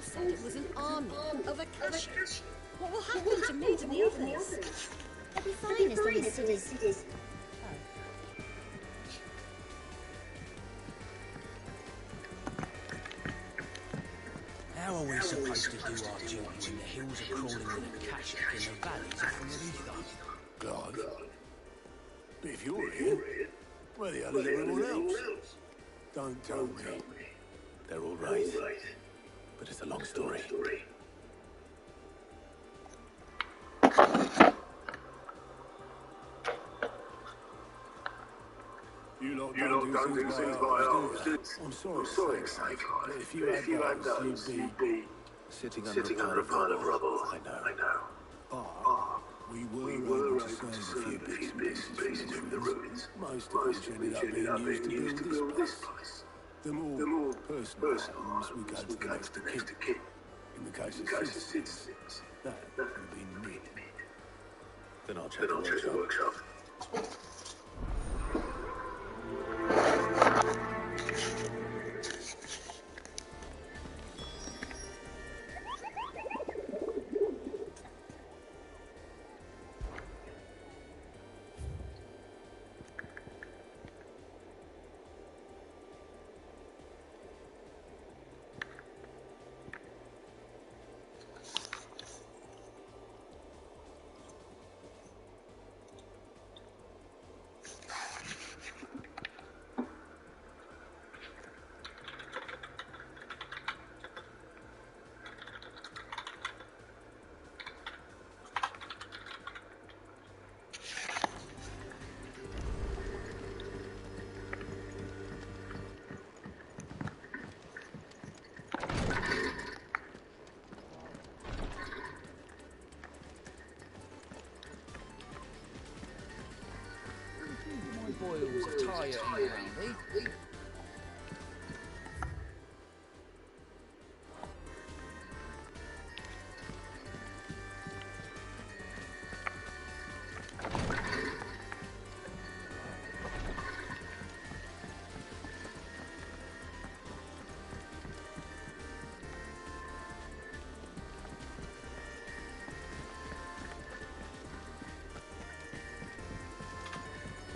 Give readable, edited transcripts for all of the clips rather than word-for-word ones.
all said it was an army of Akasha. What will happen to me and the others? They'll be fine as long as Sid is... How are we supposed to do our duty when the hills are crawling with Akasha and the valleys are full of ether? Clive? But if you're here, where the hell is everyone else? Don't tell me. They're all right. But it's a long story. You lot don't do things by halves, do you? I'm sorry to say, but if you had those, you'd be sitting under a pile of rubble. I know. But we were able to save a few bits and pieces from the ruins. Most of which ended up being used to build this place. The more personal items we go to the next of kin. In the case of Sid's, that would have been Nid. Then I'll check the workshop. Boils are tired around, eh?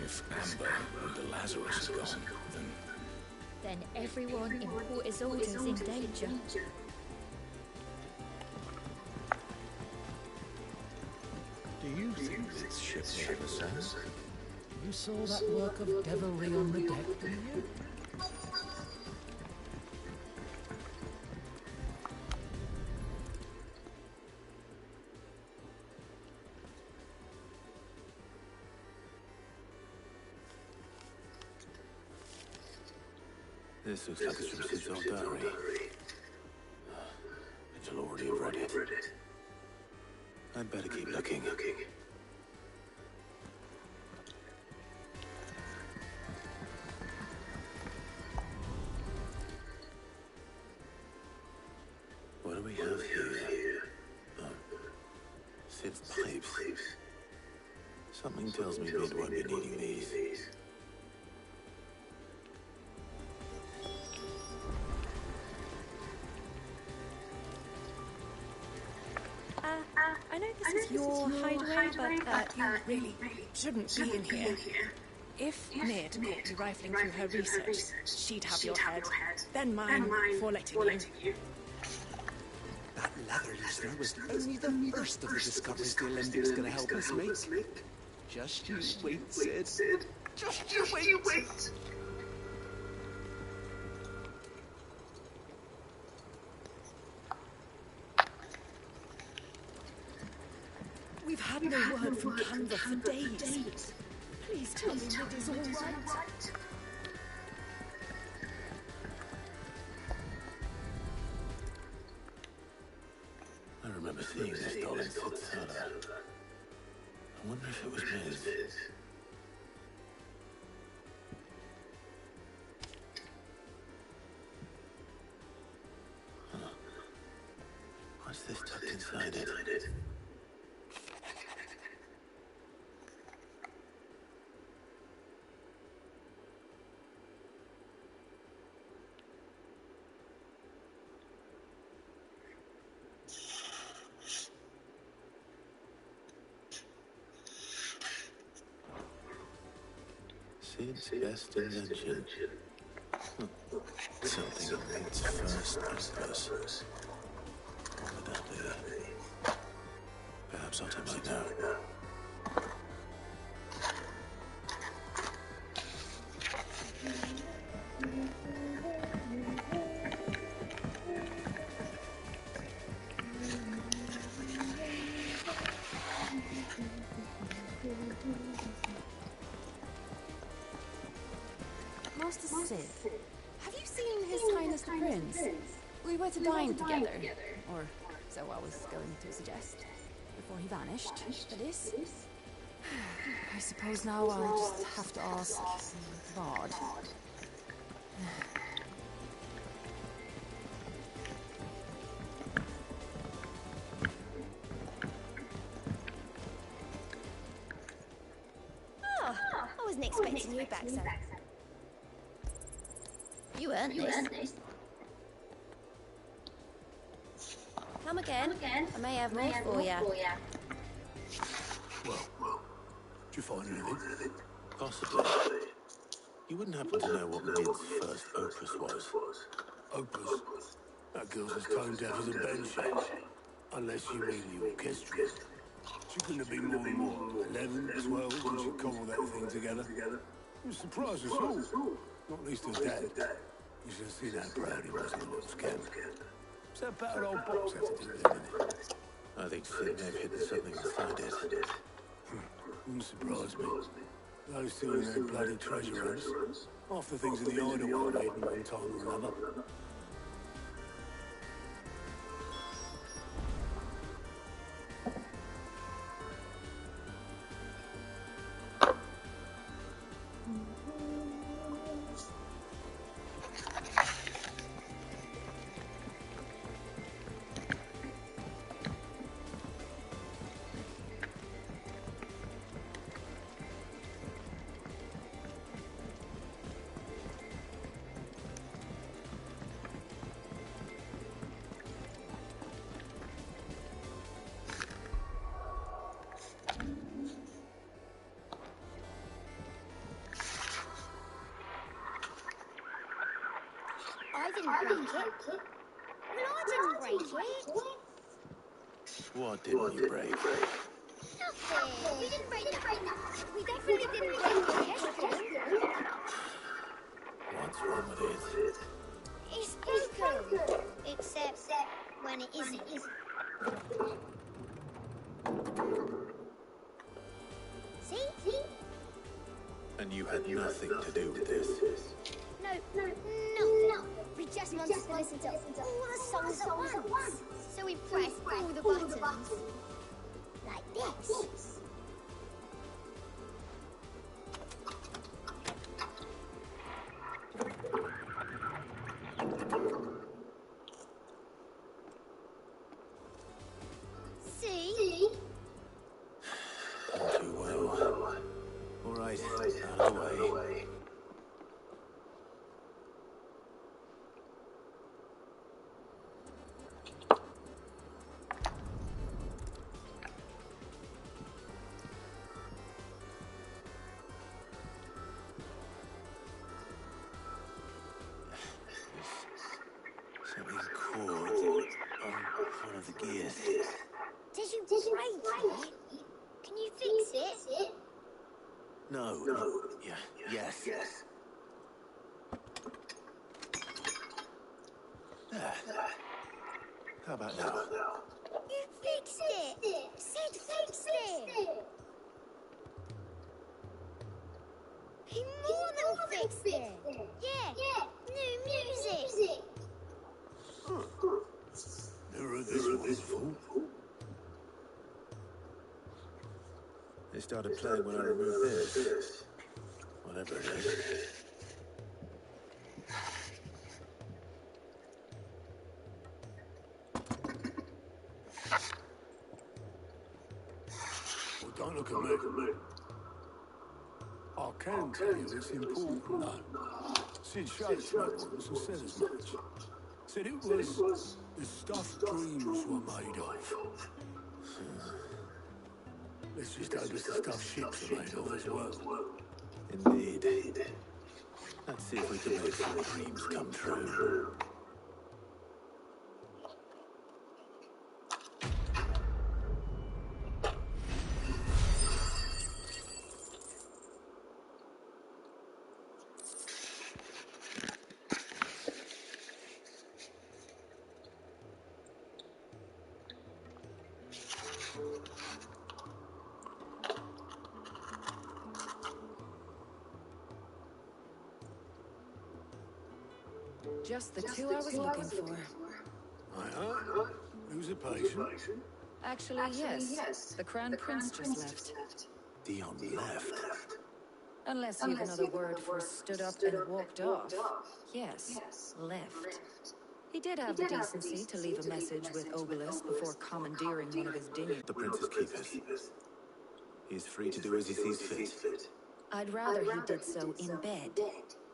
If Amber and the Lazarus are gone, then everyone in Port Isolde is in danger. do you think this ship will ever sail? You saw that work of devilry on the deck, didn't you? This looks like it's from Sid's old diary. It'll already have read it. I'd better keep looking. What do we have here? Oh, Sid's pipes. Something tells me Nid won't be needing these. I know this is your hideaway, but you really shouldn't be in here. If Nid caught you rifling through her research, she'd have your head, then mine for letting you. That leather listener was only the first of the discoveries the Olympic's gonna help us make. Just you wait, Sid. Just you wait. We've had no word from Canva for days. Please tell me Nid is all right. I remember seeing this doll in Sid's cellar. I wonder if it was Miz. Huh. What's this tucked inside it? Sid's best invention. Something in its first opus. What would that be? Perhaps Otter might know. Master Sid, have you seen His Highness the Prince? We were to dine together, or so I was going to suggest, before he vanished. That is. I suppose now I'll just have to ask Bard. Oh, I wasn't expecting you back, sir. You earned this. Come again. I may have more for you. Well, did you find anything? Possibly. You wouldn't happen to know what Mid's first opus was? Opus? That girl's as tone deaf as a bench. Unless you mean the orchestra. She couldn't have been more than what, 11, 12 when she cobbled that thing together. It was surprised us all. Not least her dad. You should have seen how proud he was of the little scamp. What's that battered old box have to do with it? I think Sid may have hidden something inside it. Wouldn't surprise me. Those two and their bloody treasure hunts. Half the things in the Idlewild are hidden one time or another. I didn't break it. Well, I didn't break it. What didn't you break? Nothing. We didn't break that. We definitely didn't break the orchestra. What's wrong with it? It's broken. Except when it isn't. See? And you had nothing to do with this? No. We just wanted to listen to all the songs at once. So we pressed all the buttons. Like this. See? All too well. All right, out of the way. Something caught on one of the gears. Did you break it? Can you fix it? No. Yes. There. How about now? You fixed it! Sid fixed it! He more than fixed it! Yeah! New music! Never heard this one before. They started playing when I removed this. Whatever it is. Well, don't look at me. I can tell you it's important, though. Sid showed it to me once and said as much. Said it was the stuff dreams were made of. Let's just hope it's the stuff ships are made of as well. Indeed. Let's see if we can make some dreams come true. Just the two I was looking for. Aye. Who's a patient? Actually, yes. The Crown Prince just left. Dion left. Unless you've another word for stood up and walked off. Yes, left. He did have the decency to leave a message with Obelisk before commandeering one of his dinghies. The Prince's keepers. He's free to do as he sees fit. I'd rather he did so in bed.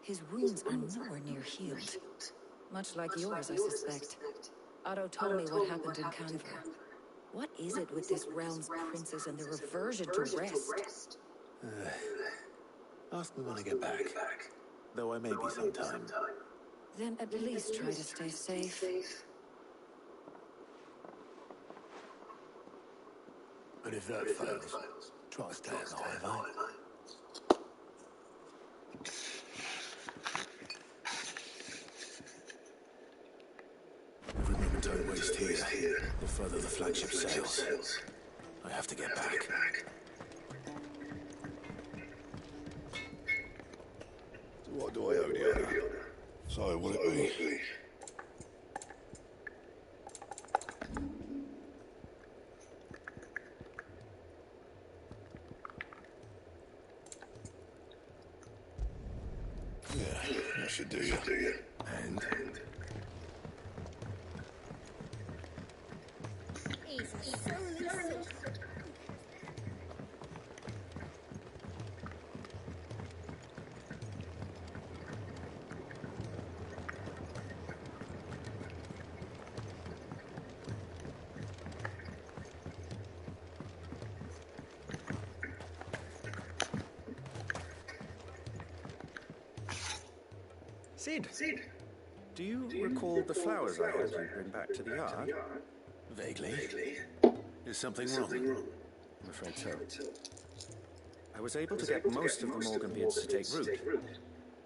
His wounds are nowhere near healed. Much like yours, I suspect. Otto told me what happened in Canver. What is it with this realm's princes and their aversion to rest? Ask me when I get back. Though I may be sometime. Then at least try to stay safe. And if that fails, try staying alive, eh? Every moment I waste here, the further the flagship sails. I have to get back. What do I owe the honor? So will it be? Yeah, that should do you. And Sid, do you recall the flowers I had you bring back to the yard? vaguely. Is something wrong? I'm afraid so. I was able to get most of the Morganbeards to take root,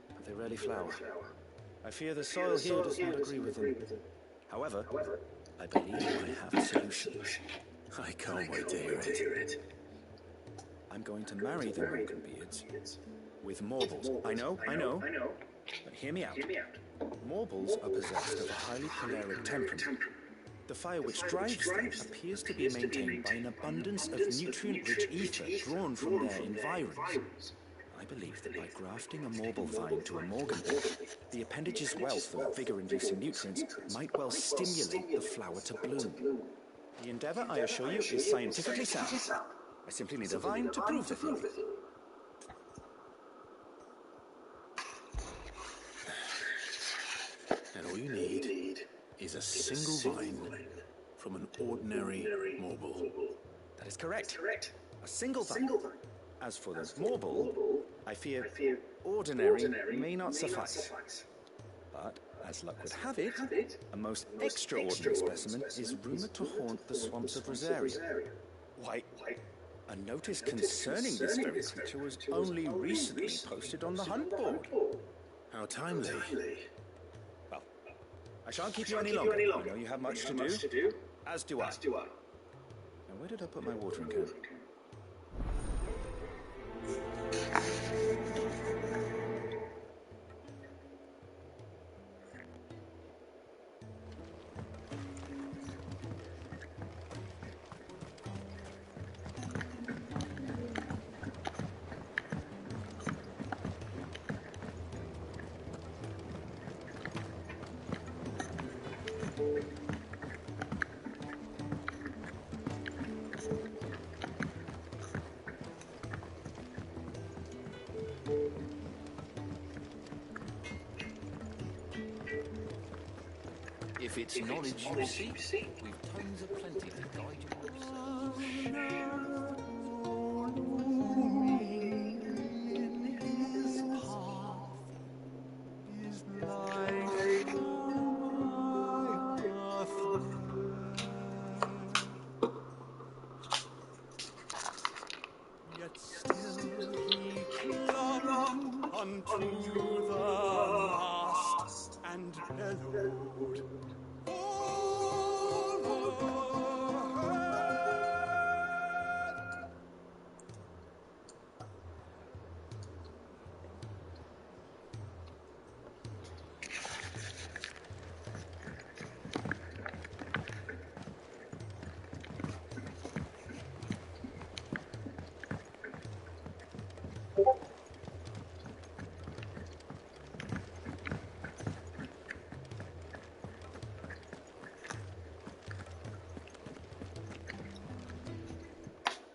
but they rarely flower. I fear the soil here does not agree with them. However, I believe I have a solution. I can't wait to hear it. I'm going to marry the Morganbeards with Morbles. I know. But hear me out. Morbles are possessed of a highly choleric temperament. The fire which drives them appears to be maintained by an abundance of nutrient-rich ether drawn from their environs. I believe that by grafting a Morble vine to a Morganbeard, the appendage's wealth of vigor-inducing nutrients might well stimulate the flower to bloom. The endeavor, I assure you, is scientifically sound. I simply need a vine to prove the theory. And all you need is a single vine from an ordinary Morble. That is correct. A single vine. As for the Morble, I fear ordinary may not suffice. But, as luck would have it, a most extraordinary specimen is rumored to haunt the swamps of Rosaria. Why, a notice concerning this very creature was only recently posted on the hunt board. How timely. Well, I shan't keep you any longer. I know you have much to do, as do I. Now, where did I put my watering can? If it's knowledge you seek, we've tons of plenty to guide you on.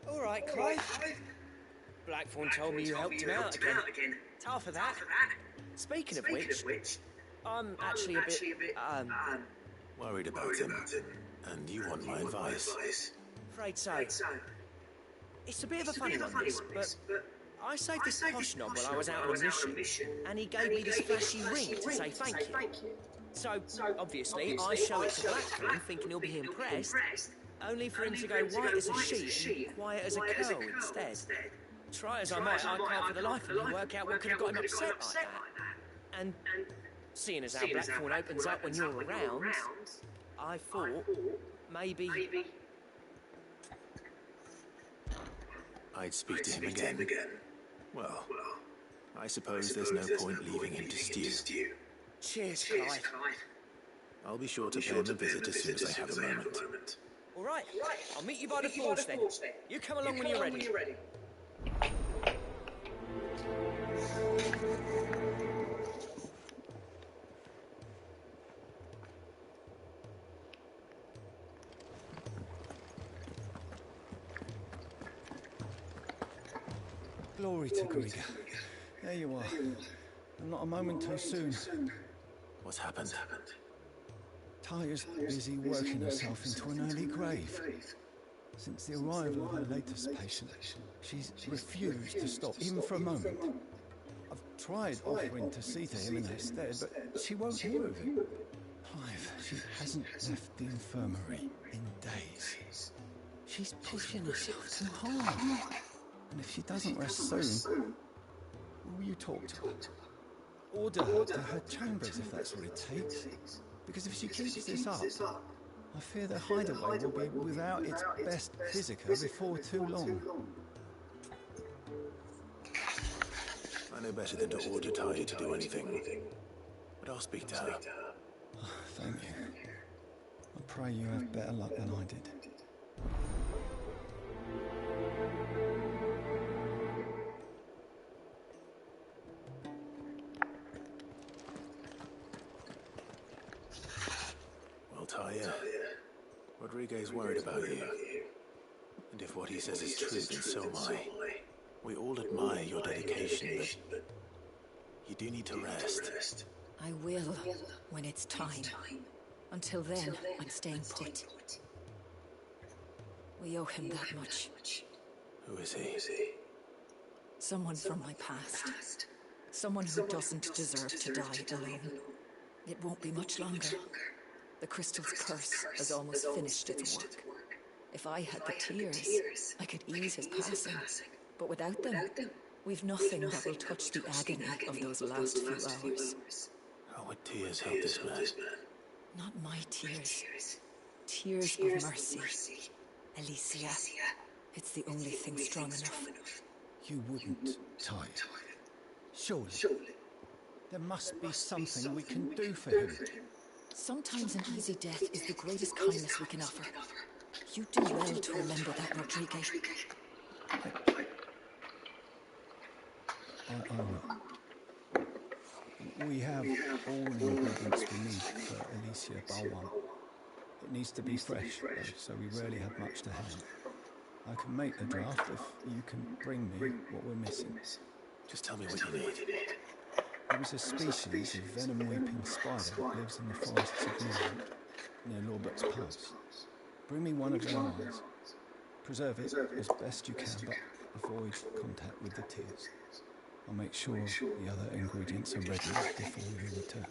All right, Clive. Blackthorn told me you helped him out again. Tough for that. Speaking of which, I'm actually a bit, Worried about him. And you want my advice? afraid so. It's a bit of a funny one, this, but I saved this posh knob while I was out on a mission, and he gave me this flashy ring to say thank you. So, obviously, I show it to Blackthorn, thinking he'll be impressed, only for him to go white as a sheet and quiet as a curl instead. Try as I might, I can't for the life of me work out what could have got him upset like that. And seeing as how Blackthorn opens up when you're around, I thought maybe I'd speak to him again. Well, I suppose there's no point leaving him to stew. Cheers, Clive. I'll be sure to pay him a visit as soon as I have a moment. All right, I'll meet you by the forge then. You come along when you're ready. Glory to Grieger. There you are. And not a moment too soon. What's happened? Taya's busy working herself into an early grave. Since the arrival of her latest patient, she's refused to stop, even for a moment. I've tried offering to see to him in her stead, but she won't hear of it. Clive, she hasn't left the infirmary in days. She's pushing herself too hard. And if she doesn't rest soon, will you talk to her? Order her to her chambers if that's what it takes. Because if she keeps this up, I fear the hideaway will be without its best physica before too long. I know better than to order Taya to do anything. But I'll speak to her. Oh, thank you. I pray you have better luck than I did. Taya, Rodriguez worried about you. And if what he says is true, then so am I. We all admire your dedication, but you do need to rest. I will, when it's time. Until then, I'm staying put. We owe him that much. Who is he? Someone from my past. Someone who doesn't deserve to die alone. It won't be much longer. The crystal's curse has almost finished its work. If I had the tears, I could ease his passing. But without them, we've nothing that will touch the agony of those last few hours. How would tears help this man? Not my tears. Tears of mercy. Alicia. It's the only thing strong enough. You wouldn't, Ty. Surely. There must be something we can do for him. Sometimes an easy death is the greatest kindness we can offer. You do well to remember that, Rodriguez. I will. We have all the ingredients we need for Alicia Balwan. It needs to be fresh, though, so we rarely have much to hand. I can make the draft if you can bring me what we're missing. Just tell me what you need. There is a species of venom-weeping spider that lives in the forests of Newland, near Lawbert's Pass. Bring me one of their eyes. Preserve it as best you can, but avoid contact with the tears. I'll make sure the other ingredients are ready before you return.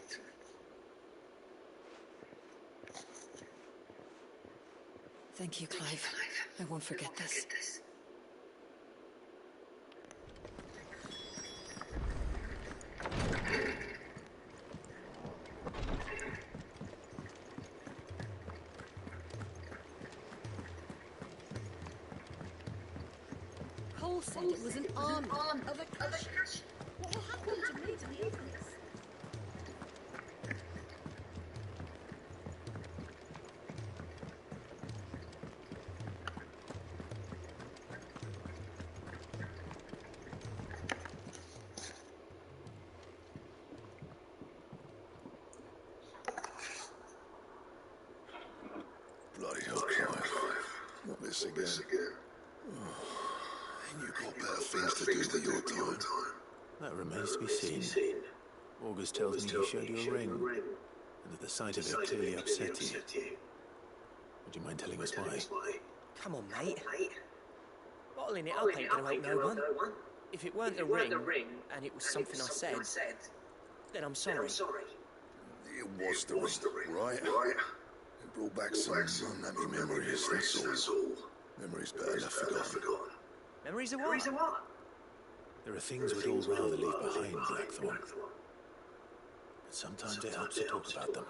Thank you, Clive. I won't forget this. all said it was an army of Akash. What will happen to me to the others? Bloody hell, Clive. Not this again. And you've got better things to do with your time. That remains to be seen. August tells me he showed you a ring, and that the sight of it clearly upset you. Would you mind telling us why? Come on, mate. Bottling it up ain't gonna help no one. If it weren't a ring, and it was something I said, then I'm sorry. It was the ring, right? It brought back some unhappy memories, that's all. Memories better left forgotten. Memories of what? There are things we'd all rather leave behind, Blackthorn. But sometimes it helps to talk about them.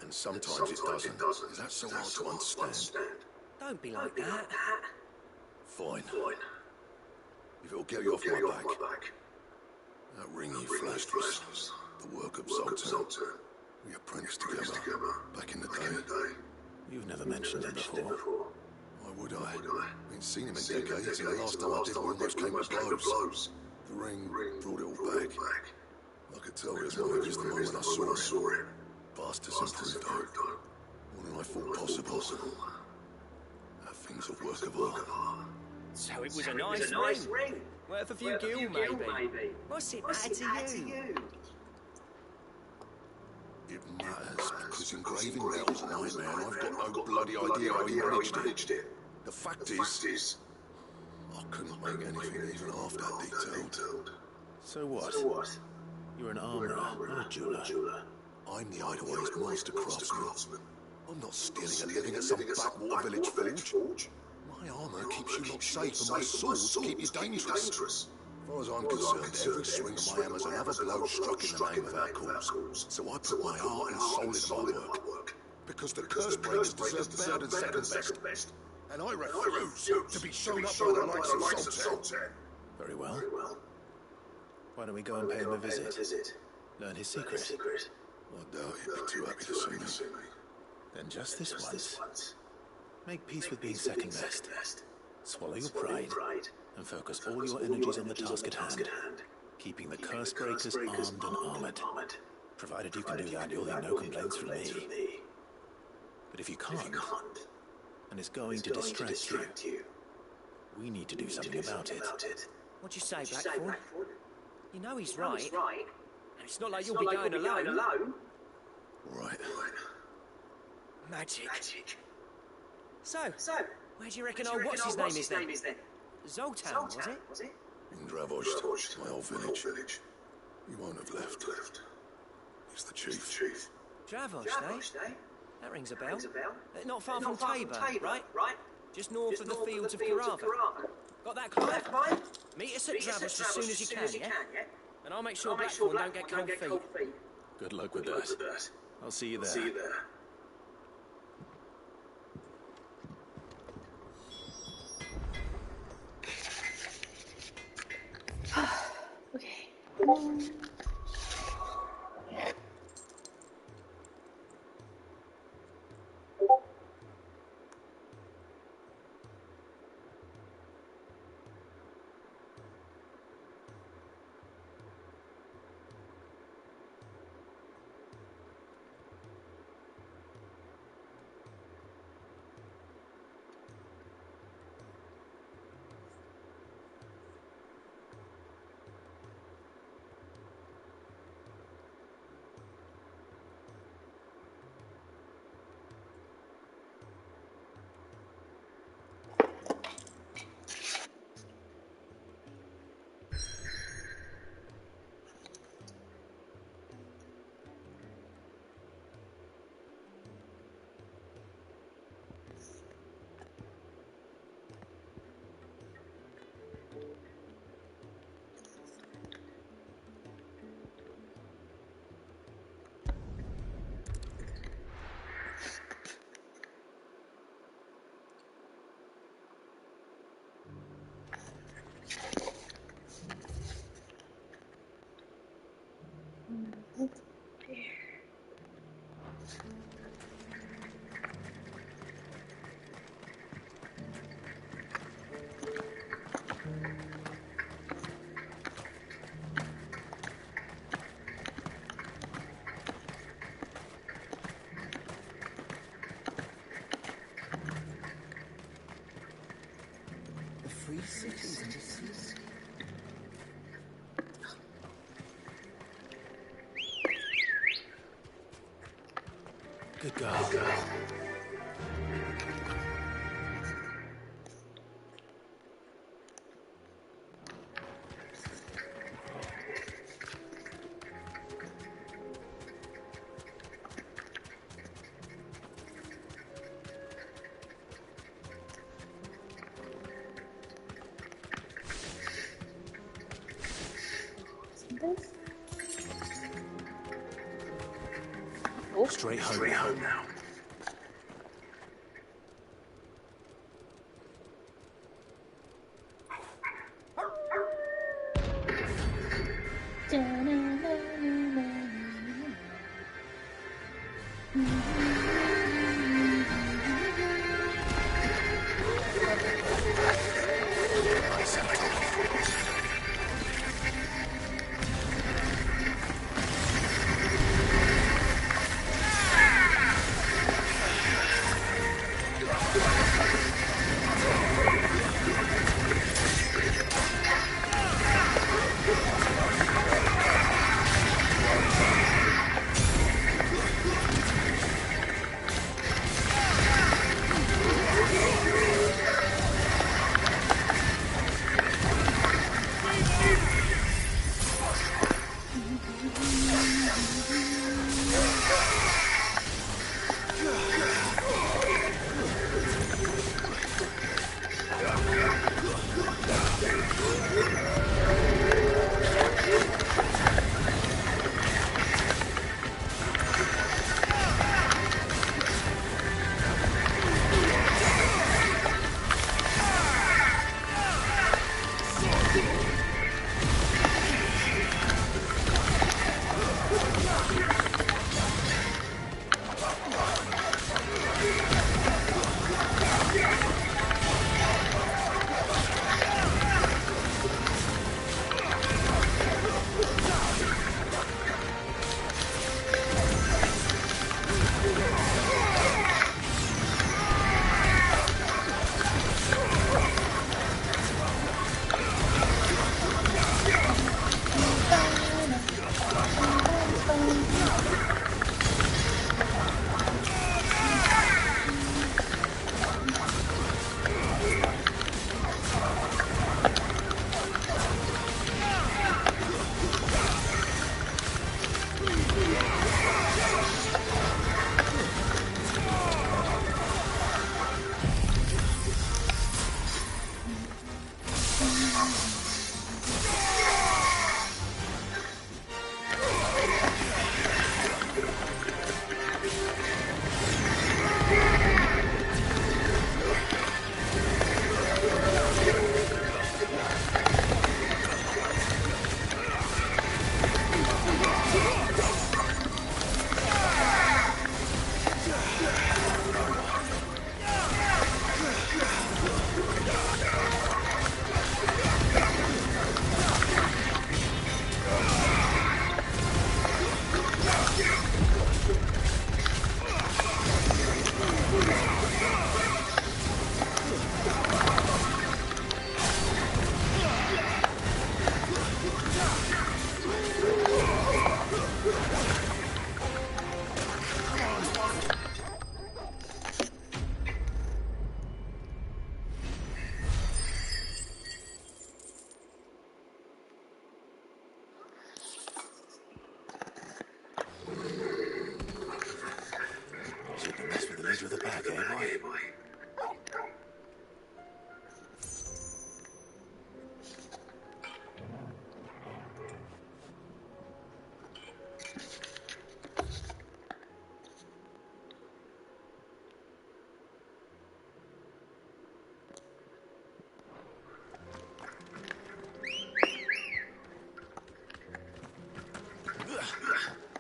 And sometimes it doesn't. Is that so hard to understand? Don't be like that. Fine. If it'll get you off my back. That ring you flashed was the work of Zoltan. We apprenticed together back in the day. You've never mentioned him before. Why would I? Ain't seen him in decades, and the last time I did, we almost came to blows. The ring brought it all back. I could tell it was one of his the moment I saw it. Bastards improved, though. More than I thought possible. That thing's a work of art. So it was a nice ring. Worth a few gil, maybe. What's it matter to you? It matters because engraving metal's a nightmare, and I've got no bloody idea how he managed it. The fact is, I couldn't make anything even half that detailed. So what? You're an armourer, not a jeweller. I'm the Hideaway's master craftsman. I'm not stealing a living at some backwater village forge. My armour keeps you lot safe, and my swords keep you dangerous. As far as I'm concerned, every swing of my hammer's another blow struck in the name of our cause. So I put my heart and soul into my work. Because the curse breakers deserve better than second best. And I refuse to be shown up by the likes of Zoltan. Very well. Why don't we go and pay him a visit? Learn his secret. I doubt he'd be too happy to see me. Then just this once. Make peace with being second best. Swallow your pride and focus all your energies on the task at hand. Keeping the curse breakers armed and armoured. Provided you can do that, you'll hear no complaints from me. But if you can't, and it's going to distract you, we need to do something about it. What'd you say, Blackthorn? You know he's right. And it's not like you'll be going alone. Right. Magic. So, where do you reckon old what's-his-name is then? Zoltan, was it? In Dravozh, my old village. He won't have left. He's the chief. Dravozh, eh? That rings a bell. Not far from Tabor, right? Just north of the fields of Karava. Got that, Clive? Meet us at Dravozh as soon as you can, yeah? And I'll make sure Blackthorn don't get cold feet. Good luck with that. I'll see you there. Okay. 3 cities to see. Good girl. Straight home now.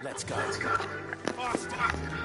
Let's go. Faster!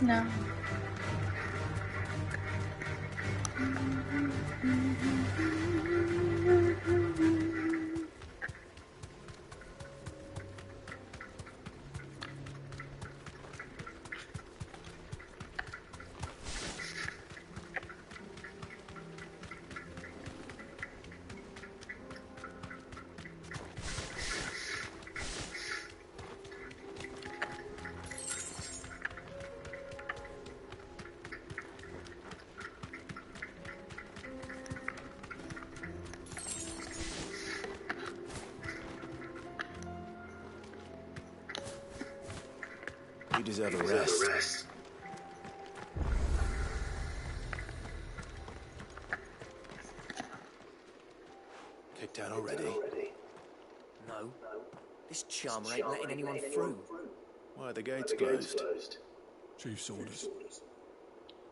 No. You deserve a rest. Kicked out already? No. This charmer ain't letting anyone through. Why are the gates closed? Chief's orders.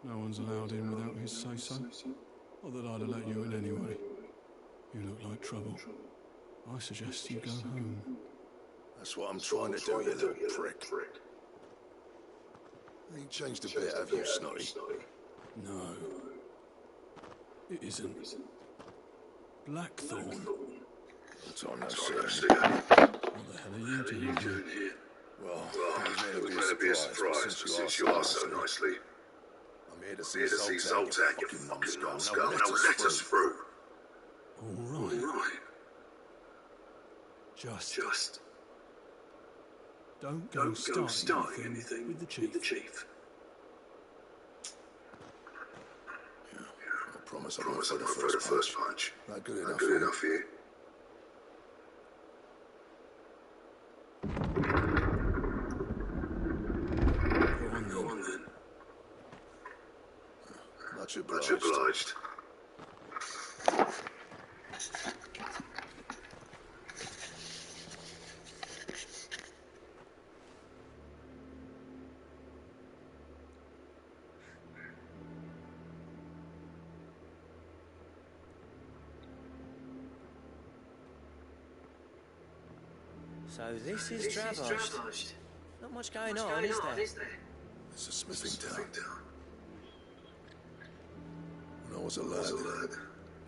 No one's allowed in without his say-so. Not that I'd have let you in anyway. You look like trouble. I suggest you go home. That's what I'm trying to do, you little prick. Ain't changed a bit, have you, Snotty? No. It isn't. Blackthorn. That's on that side. What the hell are you doing here? Well, it was meant to be a surprise, but since you are so nicely, I'm here to see Zoltan, you fucking numbskull. Now let us through. All right. Just don't go starting anything with the chief. Yeah, I promise I won't throw the first punch. Not good enough for you. Go on then. Much obliged. So this is Dravost. Not much going on, is there? It's a smithing town. When I was a lad,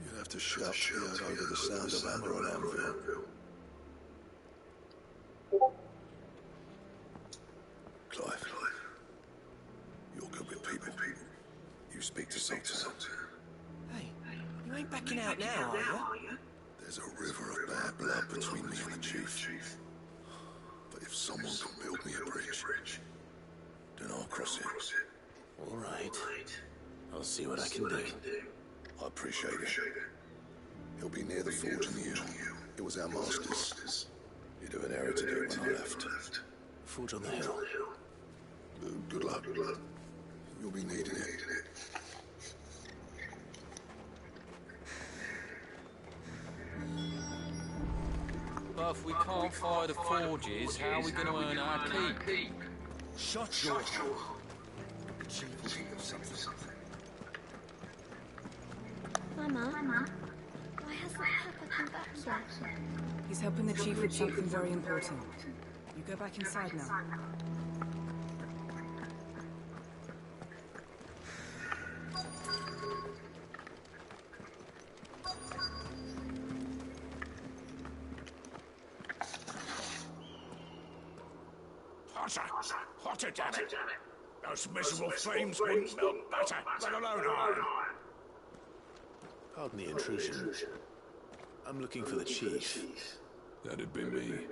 you'd have to shout to hear over the sound of hammer and anvil. Clive, you're good with people. You speak to Zoltan. Hey, you ain't backing out now, are you? There's a river of bad blood between me and the chief. But if someone can build me a bridge, then I'll cross it. All right. I'll see what I can do. I appreciate it. He'll be near the forge in the hill. It was our master's. He'd have inherited it when I left. Forge on the hill. Good luck. You'll be needing it. But if we can't fire the forges, how are we going to earn our keep? Shut your hole. The chief will think of something. Mama, why hasn't Papa come back yet? He's helping the chief with something very important. You go back inside now. Hotter, damn it! Those miserable flames wouldn't melt butter, let alone iron. Pardon the intrusion. I'm looking for the chief. That'd be me.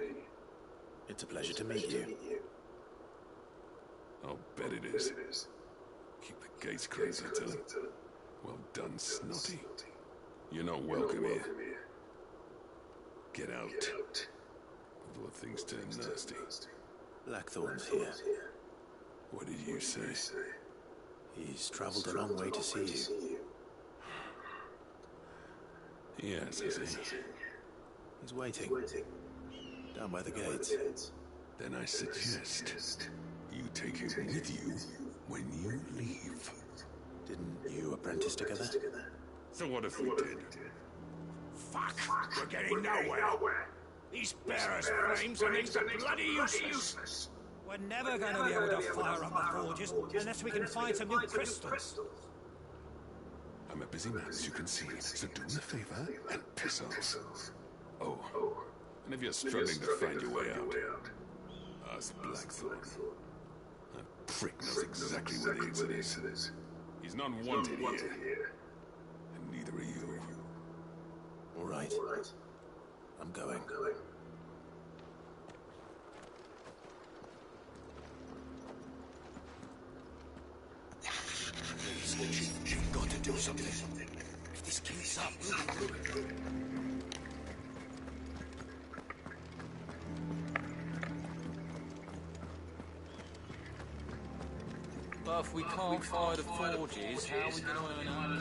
It's a pleasure to meet you. I'll bet it is. Keep the gates closed, I tell him. Well done, Snotty. You're not welcome here. Get out before things turn nasty. Blackthorn's here. What did you say? He's traveled a long way to see you. Yes, has he? He's waiting. Down by the gates. Then I suggest you take him with you when you leave. Didn't you apprentice together? So what if we did? Fuck! We're getting nowhere! These bearers' flames are bloody useless! We're never going to be able to fire up the forges unless we can find some new crystals. I'm a busy man, as you can see, so do me a favor and piss off. Oh, and if you're struggling to find your way out, ask Blackthorn. That prick knows exactly where the exit is. He's not wanted here, and neither are you. All right. I'm going. You've got to do something. If this keeps up, we'll be ruined. But if we can't fire the forges, how are we going to earn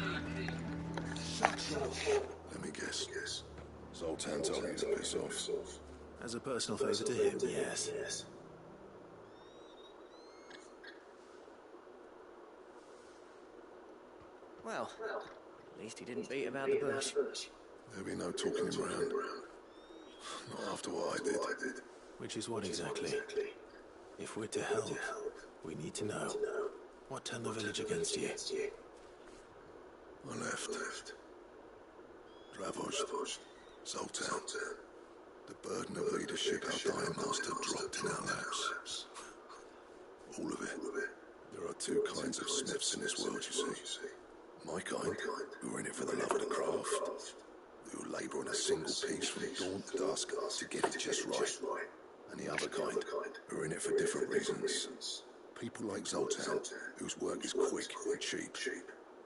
our keep? Let me guess. Zoltan told you to piss off. As a personal favor to him, yes. Well, at least he didn't beat about the bush. There'll be no talking him around. Not after what I did. Which is what exactly? If we're to help, we need to know. What turned the village against you? I left. Dravozh, Zoltan. The burden of leadership our dying master dropped in our laps. All of it. There are two kinds of smiths in this world, you see. My kind, who are in it for the love of the craft, who labour on a single piece from dawn to dusk to get it just right. And the other kind, who are in it for different reasons. People like Zoltan, whose work is quick and cheap.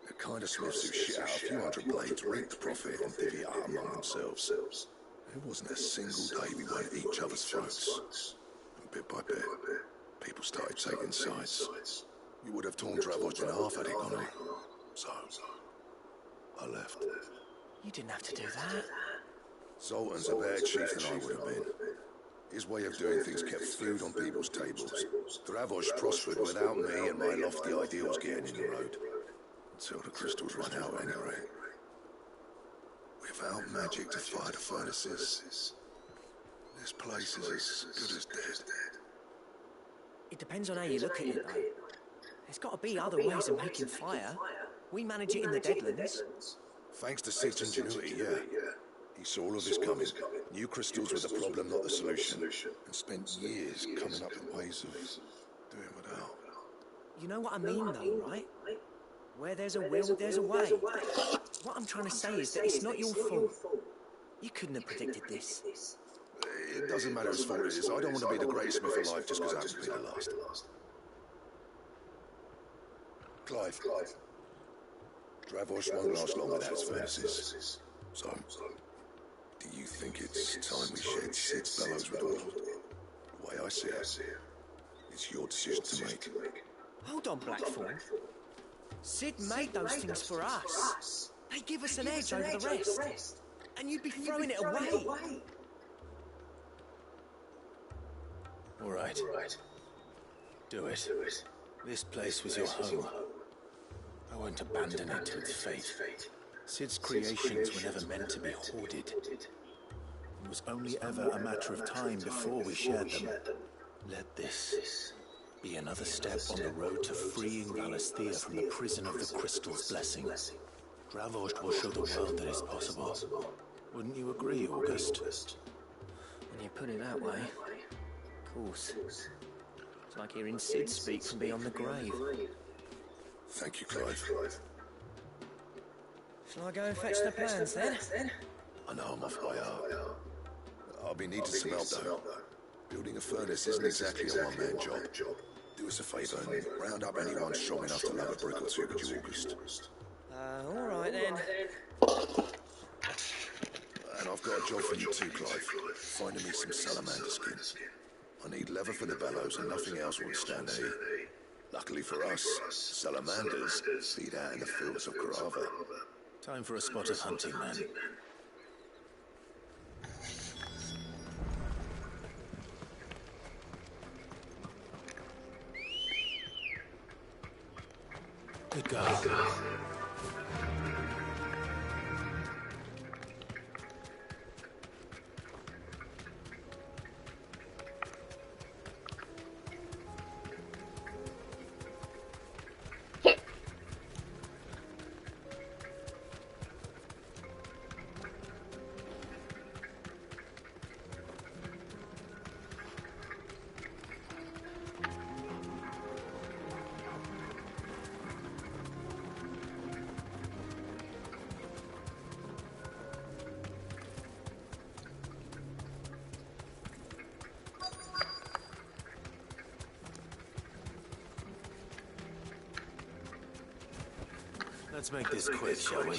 The kind of smiths who shit out a few hundred blades, reap the profit, and divvy it out among themselves. There wasn't a single day we weren't each other's throats. And bit by bit, people started taking sides. You would have torn Dravozh in half had it gone on. So, I left. You didn't have to do that. Zoltan's a better chief than I would have been. His way of doing things kept food on people's tables. Dravozh prospered without me and my lofty ideals getting in the road. Until the crystals ran out anyway. Without magic to fire the furnaces, this place is as good as dead. It depends on how you look at it, though. There's got to be other ways of making fire. We manage it in the Deadlands. Thanks to Sid's ingenuity, yeah. He saw all of this coming, knew crystals were the problem, not the solution, and spent years coming up with ways of doing without. You know what I mean, though, right? Where there's a will, there's a way. What I'm trying to say is that it's not your fault. You couldn't have predicted this. It doesn't matter whose fault it is. I don't want to be the greatest smith alive just because I happen to be the last. Clive. Dravozh won't last long without his furnaces. So, do you think it's time we shed Sid's bellows with the world? The way I see it, it's your decision to make. Hold on, Blackthorn. Sid made those things for us. They give us an edge over the rest. And you'd be throwing it away. All right. Do it. This place was your home. I won't abandon it to its fate. Sid's creations were never meant to be hoarded. It was only ever a matter of time before we shared them. Let this be another step on the road to freeing Valisthea from the prison of the Crystal's blessing. Dravozh will show the world that it's possible. Wouldn't you agree, August? When you put it that way, of course. It's like hearing Sid speak from beyond the grave. Thank you, Clive. Shall I go and fetch the plans, then? I know I'm off by heart. I'll be needing some help, though. Building a furnace isn't exactly a one-man job. Do us a favour and round up anyone strong enough to love a brick or two, could you, August? All right, then. And I've got a job for you too, Clive. Finding me some salamander skin. I need leather for the bellows and nothing else will stand here. Luckily for us, salamanders feed out in the fields of Karava. Time for a spot of hunting, man. Good girl. Let's make this quick, shall we?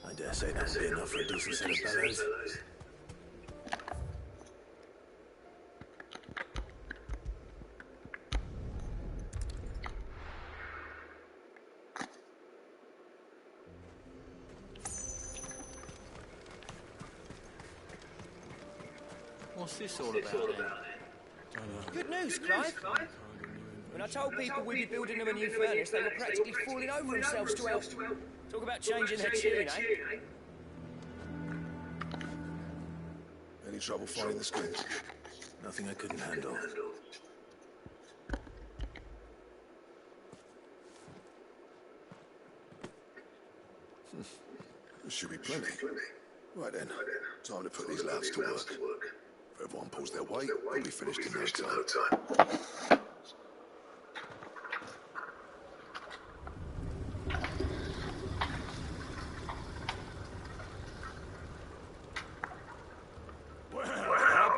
I dare say that would be enough for a decent set of bellows. What's this all about then? Good news, Clive. When I told people we'd be building them a new furnace, they were practically falling over themselves to help. Talk about changing their tune, eh? Any trouble finding the skins? Nothing I couldn't handle. There should be plenty. Right then, time to put these louts to work. If everyone pulls their weight, we'll be finished in no time.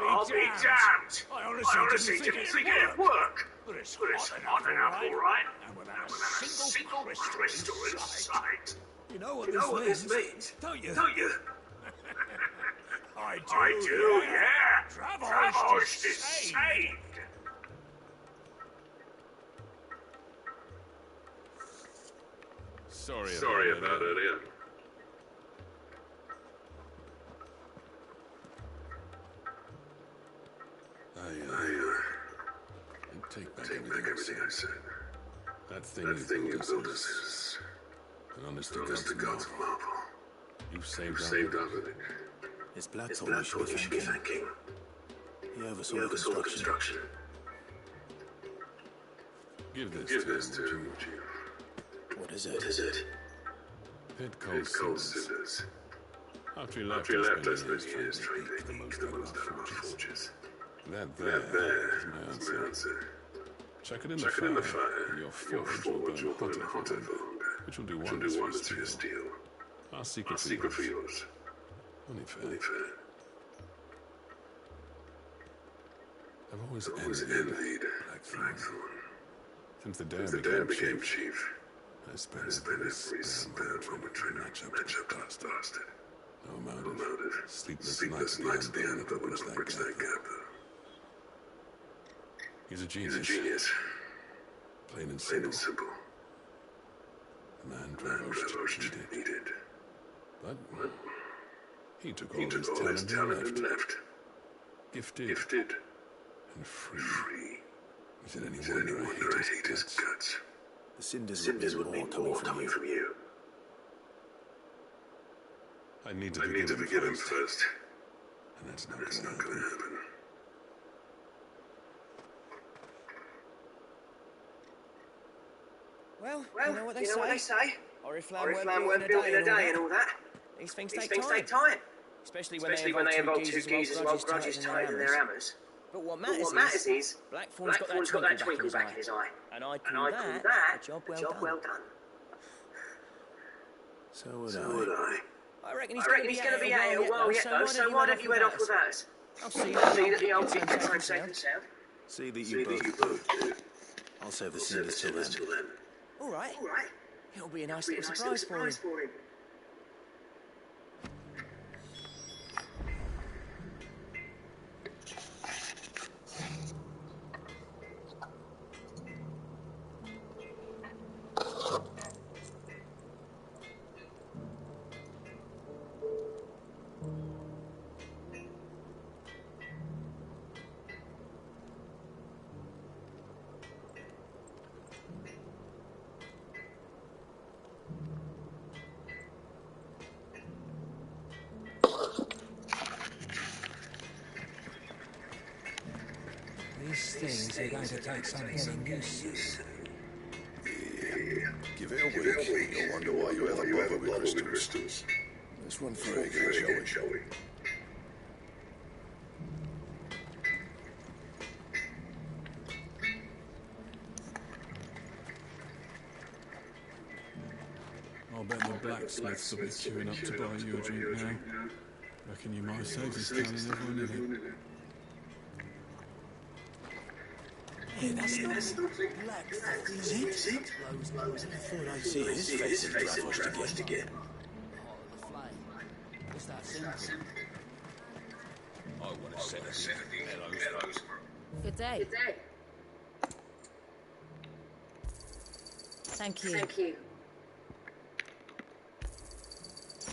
I'll be damned! I honestly didn't think it'd work. But it's hot enough, all right? And without a single crystal in sight. You know what this means, don't you? I do, yeah. Travost is saved. Sorry about earlier. Take back everything I said. That thing you built us is an honest to God's marvel. You've saved our village. It's Blackthorn we should be thanking. He oversaw the construction. Give this to you. What is it? Pit Cold Scissors. After he left us many years trying to make the most out of our forges. That there is my answer. Chuck it in the fire, and your forge will burn hotter for longer, which will do wonders for your steel. Our secret for yours. Only fair. I've always envied Blackthorn. Since the day I became chief, I spent every spare moment trying to match up to the bastard. No amount of sleepless nights at the end that will bridge that gap, though. He's a genius. Plain and simple. The man Travost needed. But He took all his talent and left. Gifted and free. Is it any wonder I hate his guts? The cinders would mean more coming from you. I need to forgive him first. And that's not going to happen. Well, you know what they say? Oriflamme weren't built in a day and all that. These things take time. Especially when they involve two geezers who hold grudges tighter than their hammers. But what matters is, Blackthorn's got that twinkle back in his eye. And I'd call that a job well done. So would I. I reckon he's going to be out a while yet, though, so why don't you head off without us? I'll see that the old big time's safe and sound. See that you both do. I'll save the cinders till then. All right. It'll be a nice little surprise for him. These things are going to take some getting used to. Yeah. Give it a week. You'll wonder why you ever bother with crystals. Let's run through it again, shall we? I'll bet the blacksmiths will be queuing up to buy you a drink now. Reckon you might save this town and everyone in it. Yeah, that's not Blackthorn, is it? I thought I'd see his face in Draft again. It's that simple. I want to set these bellows. Good day. Thank you.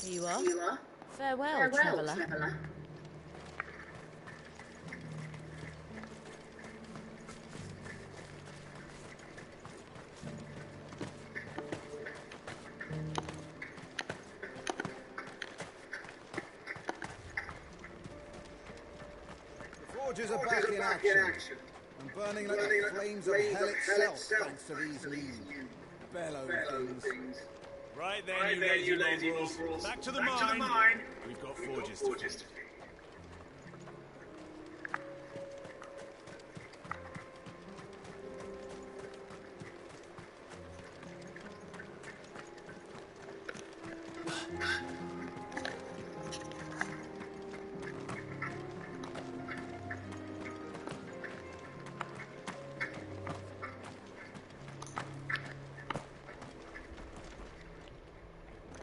Here you are. Farewell, traveller. Forges are back in action. And burning like the flames of hell itself, thanks to these new bellow things. Right then, you lazy mongrels. Back to the mine. We've got forges to do.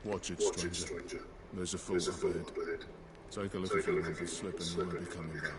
Watch it, stranger. There's a fool ahead. Take a look if you want to slip and we'll be coming back.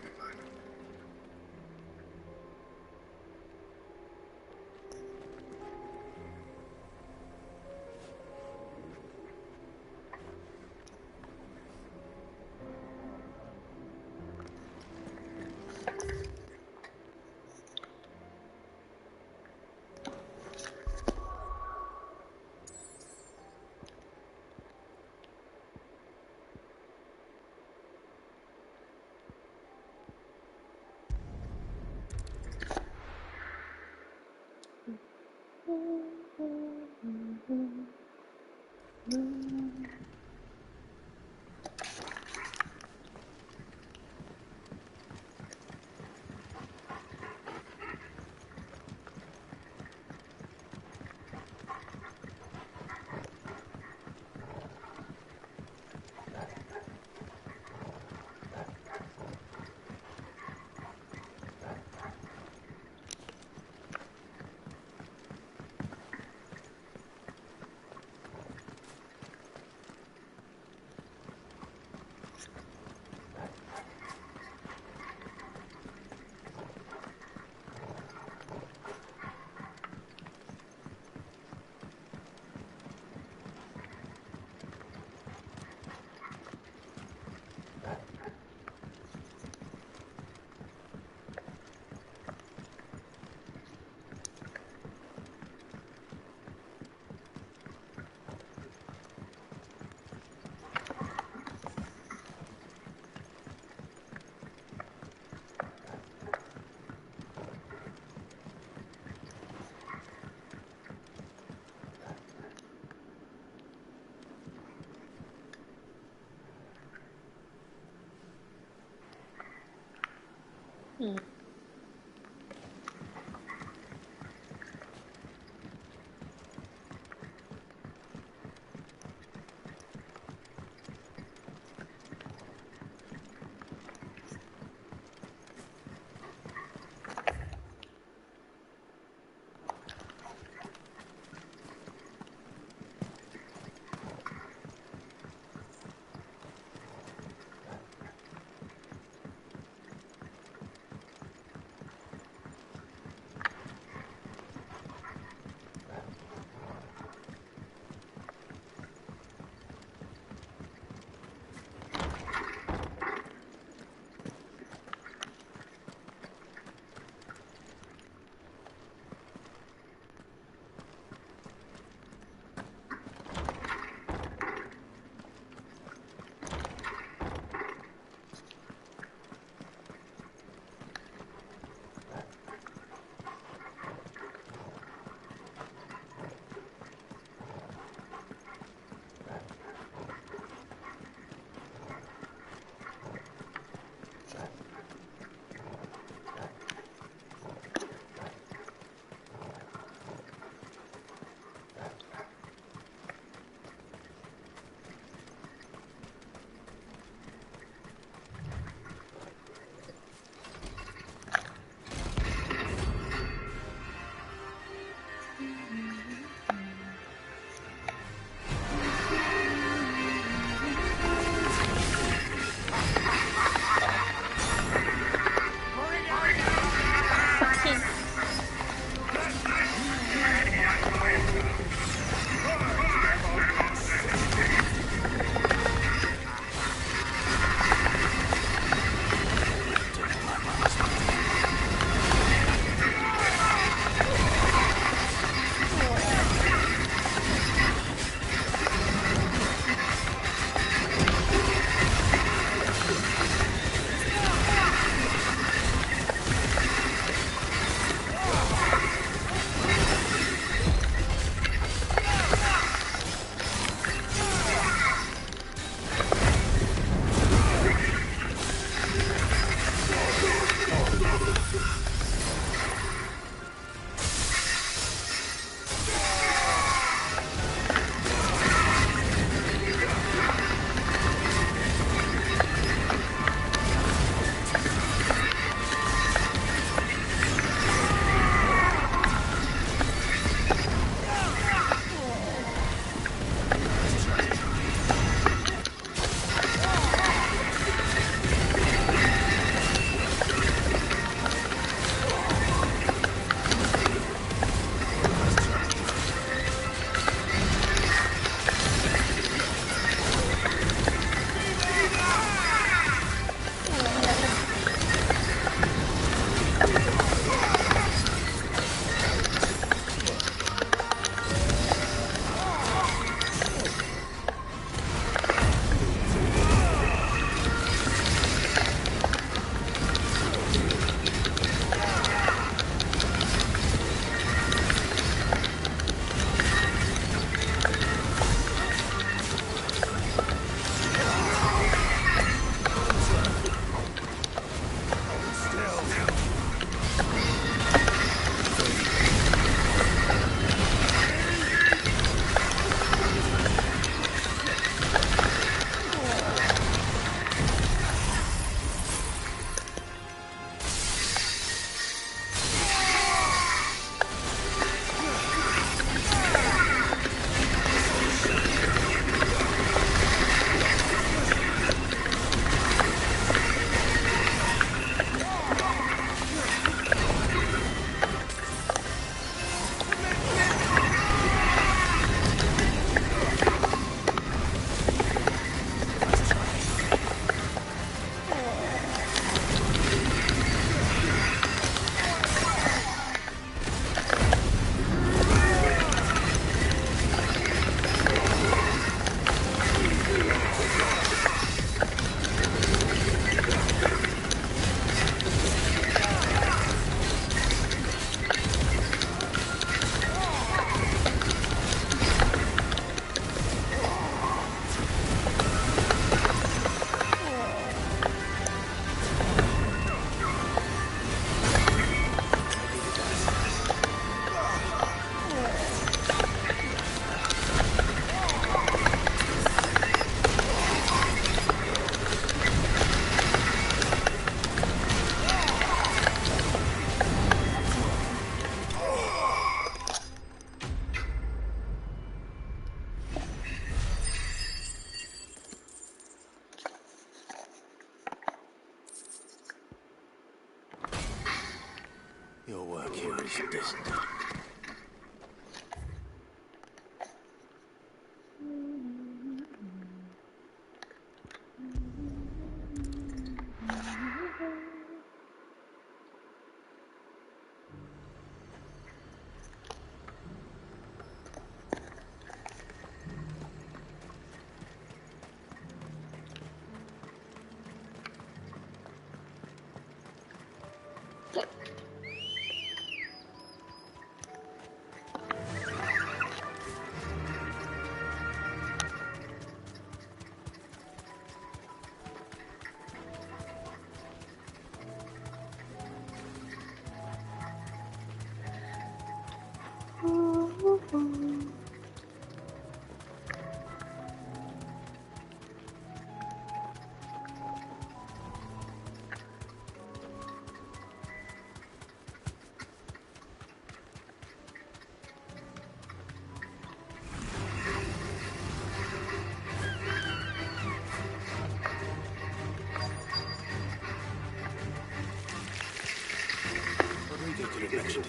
work here is done.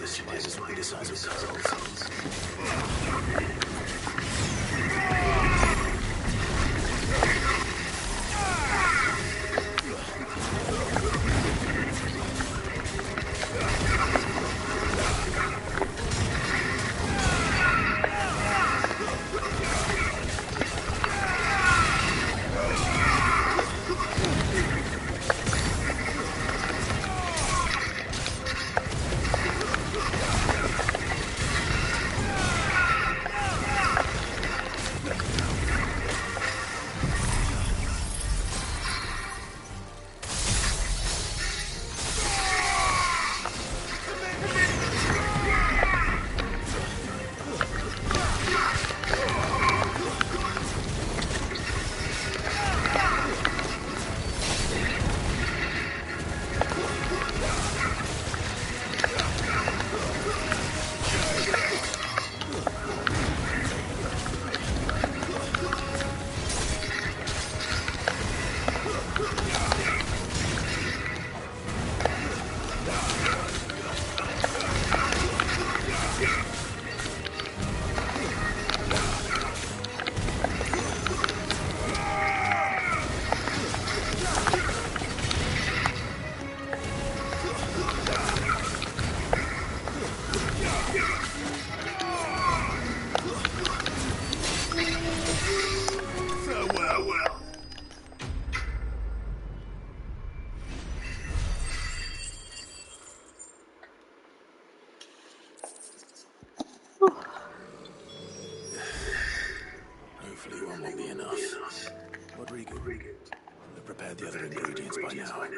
Spiders will be the size of girls. Hopefully one will be enough. Rodrigo, we've prepared the other ingredients by now.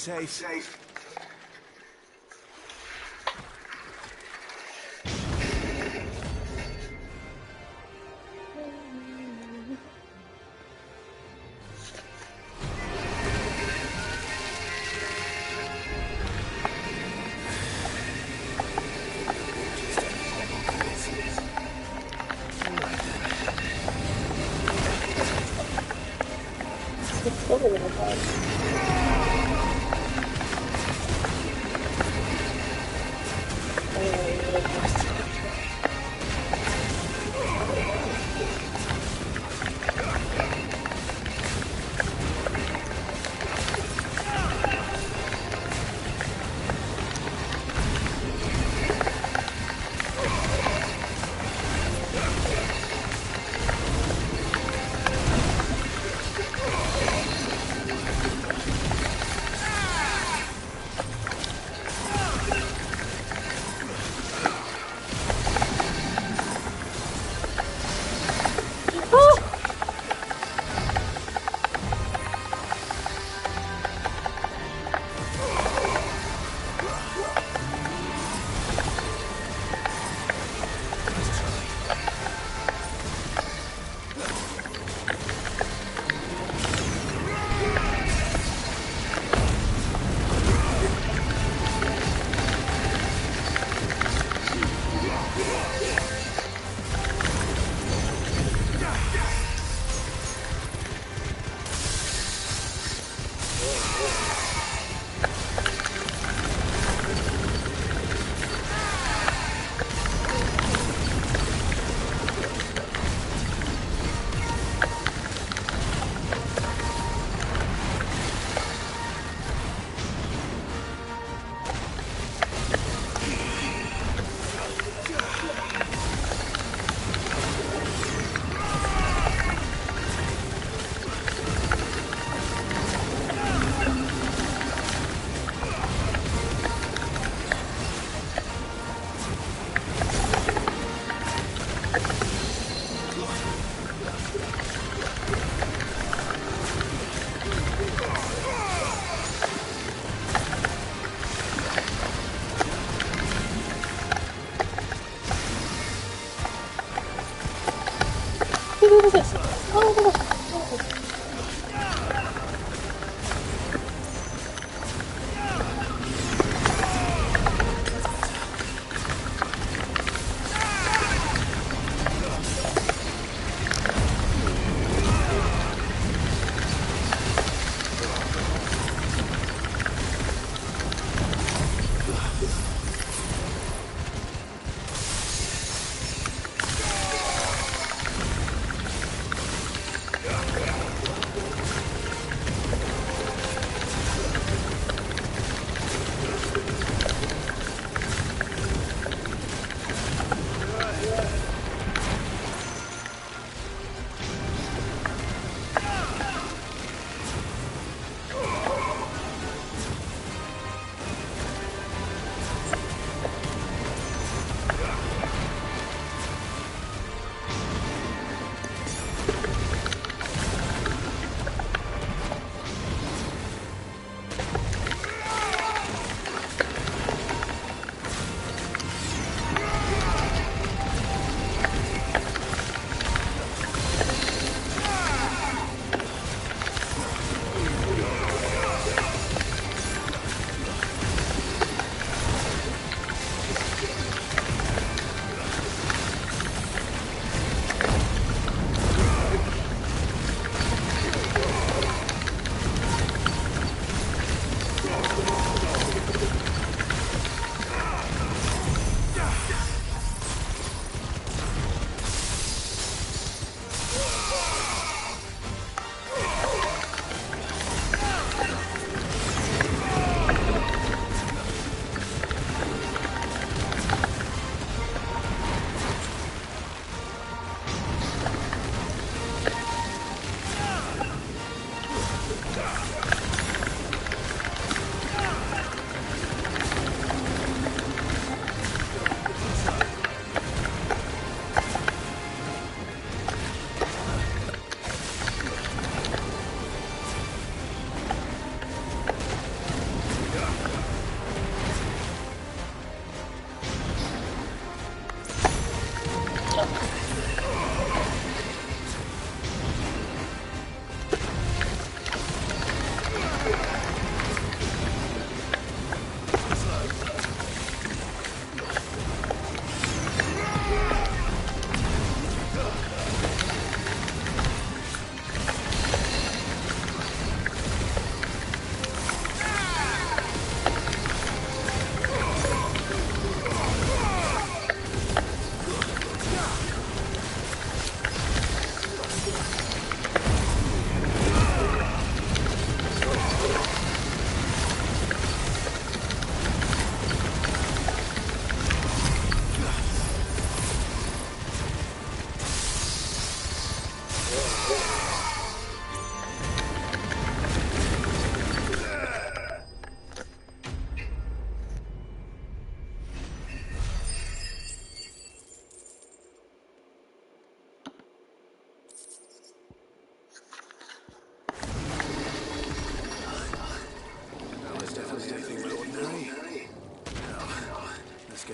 safe.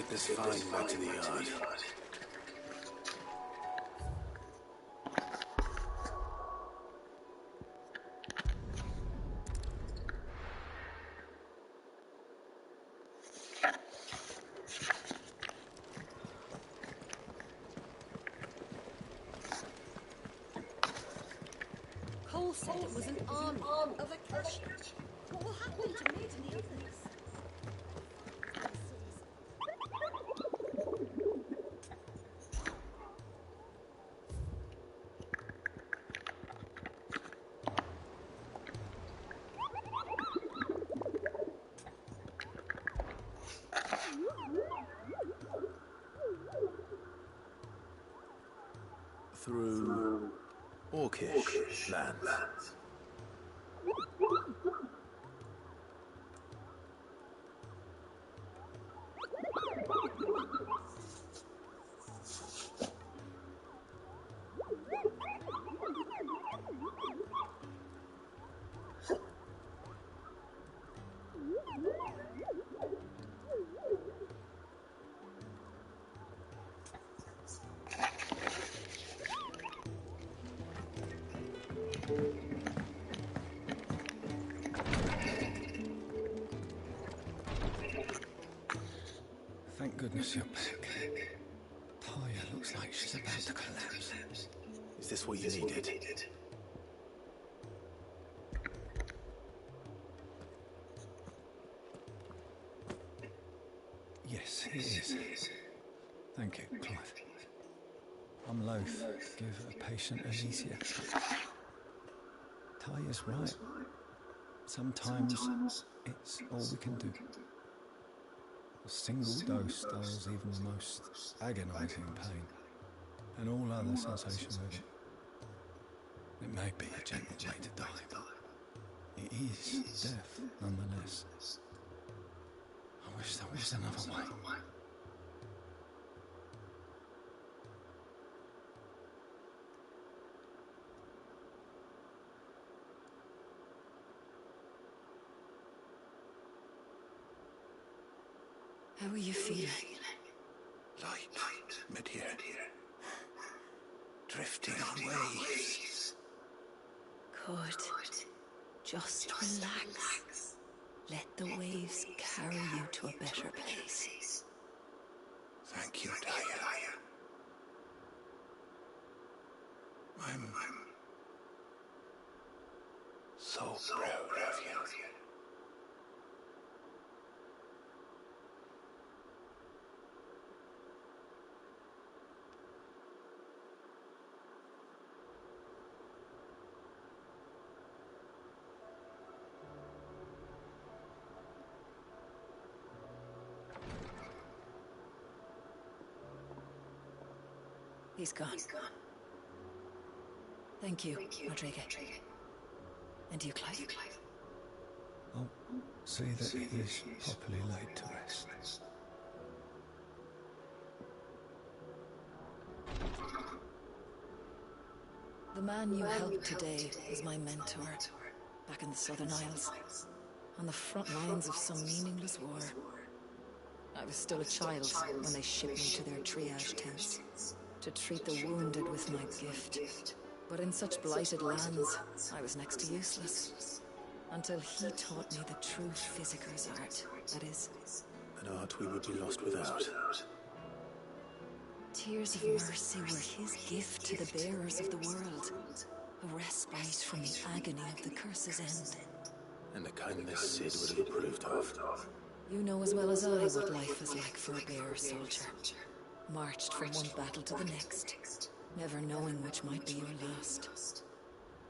This find back to the yard. Cole said it was an army of Akasha. What will happen to Nate and the others? Through Orcish lands. Thank goodness you're back. Talia looks like she's about to collapse. Is this what you needed? Yes, it is. Thank you, Clive. I'm loath to give a patient amnesia. Talia's right. Sometimes it's all we can do. A single dose dulls even the most agonizing pain, and all other sensations with it. It may be a gentle way to die. It is death, nonetheless. I wish there was another way. How are you feeling? Light, mid-here. Drifting on waves. Good. Just relax. Let the waves carry you to a better place. Thank you, Talia. I'm so proud of you. He's gone. Thank you, Rodrigo. And you, Clive? I'll see that he is properly laid to rest. The man you helped today is my mentor, back in the Southern Isles, on the front lines of some meaningless war. I was still a child when they shipped me to their triage tents, to treat the wounded with my gift. But in such blighted lands, I was next to useless. Until he taught me the true physicker's art, that is. An art we would be lost without. Tears of mercy were his gift to the bearers of the world. A respite from the agony of the curse's end. And the kindness Sid would have approved of. You know as well as I what life is like for a bearer soldier. Marched from one battle to the next, never knowing which might be your last.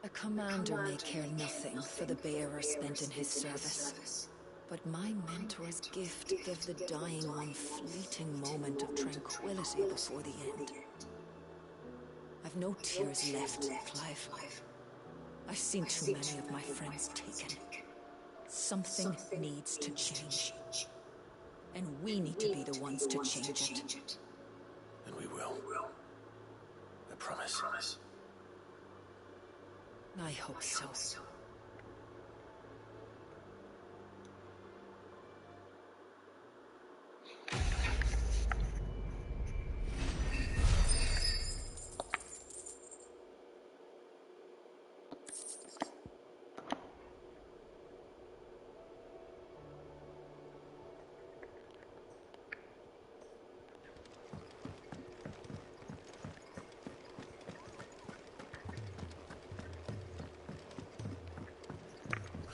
A commander may care nothing for the bearer spent in his service. But my mentor's gift gave the dying one fleeting moment of tranquility before the end. I've no tears left, Clive. I've seen too many of my friends taken. Something needs to change. And we need to be the ones to change it. And we will. I promise. I hope so.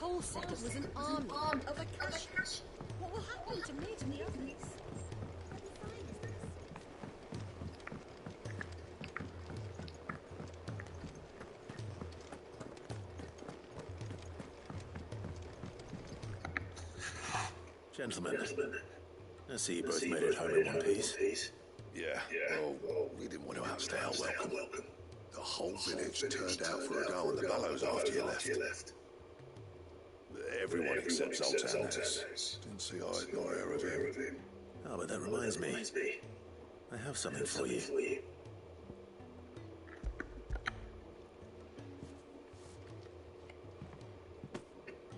Cole said it was an army of Akash. What will happen to me and the others? Gentlemen, I see you both made it home in one piece. Yeah, well, we didn't want to outstay our welcome. The whole village turned out for a go on the bellows after you left. Everyone except Zoltanis. Didn't see eye nor hair of him. Oh, but that reminds me. I have something for you.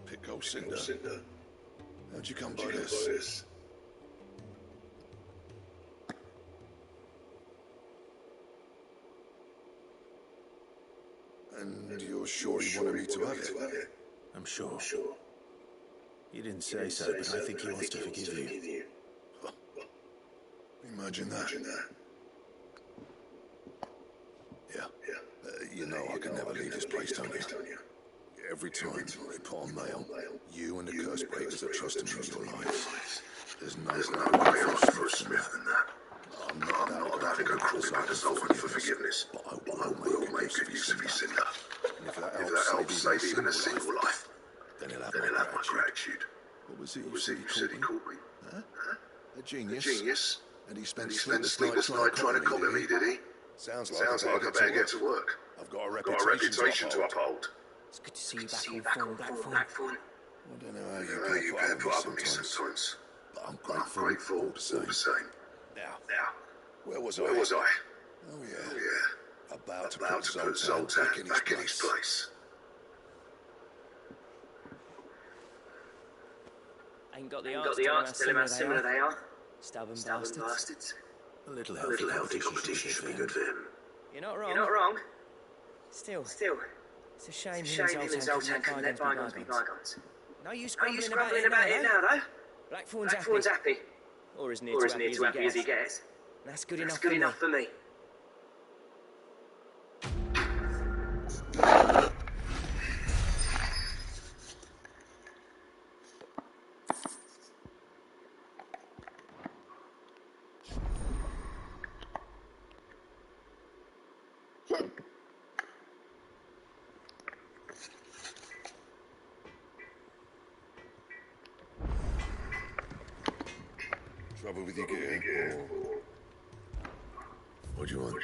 Pico Cinder. How'd you come by this? And you're sure you wanted me to have it? I'm sure. He didn't say so, but I think he wants to forgive you. Imagine that. Yeah. You know I can never leave this place, don't you? Every time they put on mail, you and the curse breakers are trusting me with your lives. There's no way for a Smith than that. I'm not allowed to go crawling back to Zoltan for forgiveness, but I will make good use of his cinder. And if that helps save even a single life, then he'll have my gratitude. What was it you said he called me? Huh? A genius? And he spent a sleepless night trying to copy me, did he? Sounds like I better get to work. I've got a reputation to uphold. It's good to see you back on Blackthorn. I don't know how you put up with me sometimes, but I'm grateful all the same. Now, where was I? Oh yeah. About to put Zoltan back in his place. Ain't got the arts to tell him how similar they are. Stubborn bastards. A little healthy competition should be good for him. You're not wrong. Still, it's a shame him and Zoltan can let bygones be bygones. No use scrambling about it now, though. Blackthorn's happy. Or as near to happy as he gets. That's good enough for me. Trouble with your gear? What do you want?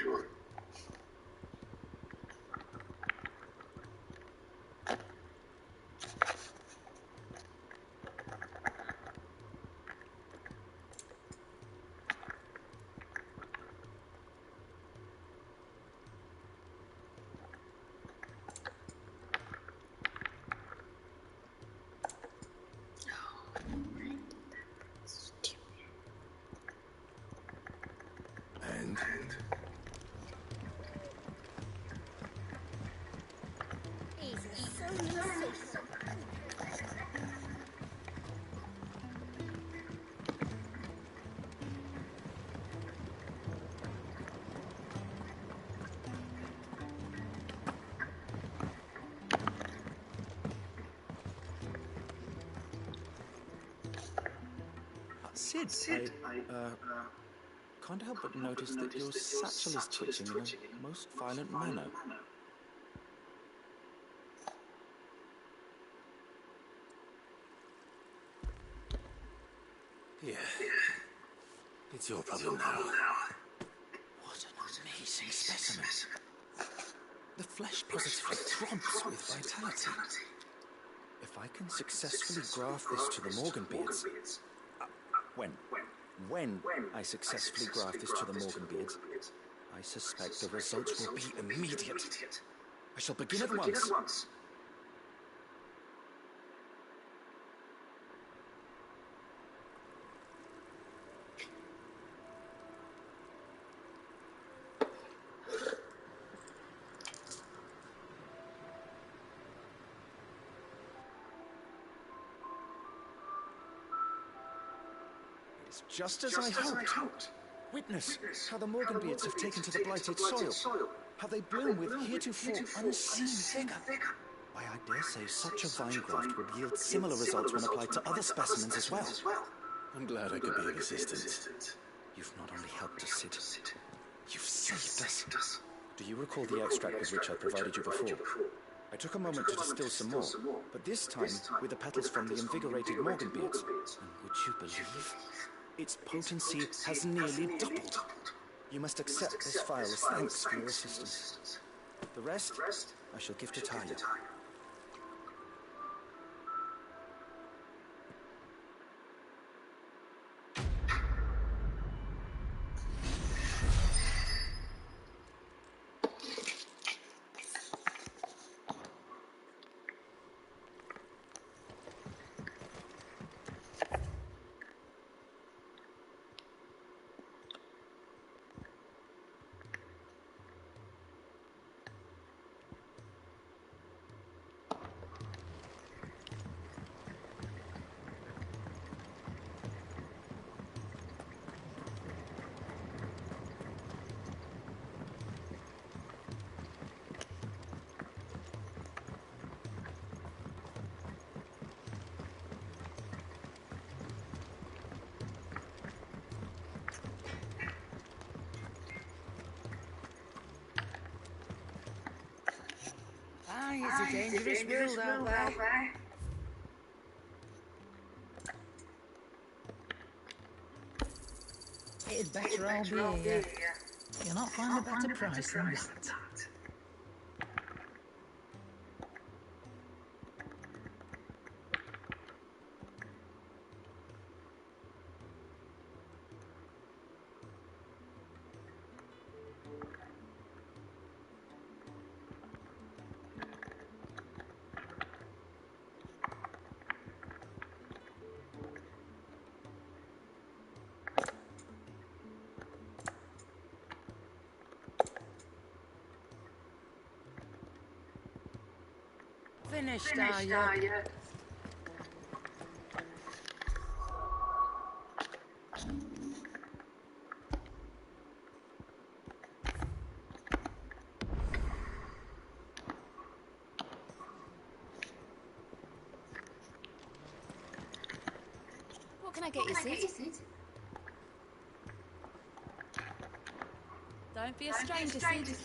Sid, I can't help but notice that your satchel is twitching in a most violent manner. Yeah. It's your problem now. What an amazing specimen. The flesh positively throbs with vitality. If I can successfully graft this to the Morganbeards... When I successfully graft this to the Morganbeards, I suspect the results will be immediate. I shall begin at once. It's just as I hoped. Witness how the Morganbeards have taken to the blighted soil. How they bloom with heretofore unseen vigour. Why, I dare say such a vine graft would yield similar results when applied to other specimens as well. I'm glad I could be of assistance. You've not only helped us, Sid, you've saved us. Do you recall the extract with which I provided you before? I took a moment to distill some more, but this time with the petals from the invigorated Morganbeards. And would you believe? Its potency has nearly doubled. You must accept this file as thanks for your assistance. The rest, I shall give to Talia. It's a dangerous world out there. It'd better all be here. You'll not find a better price than that. Finished, are you? What can I get you, Sid? Don't be a stranger, Sid.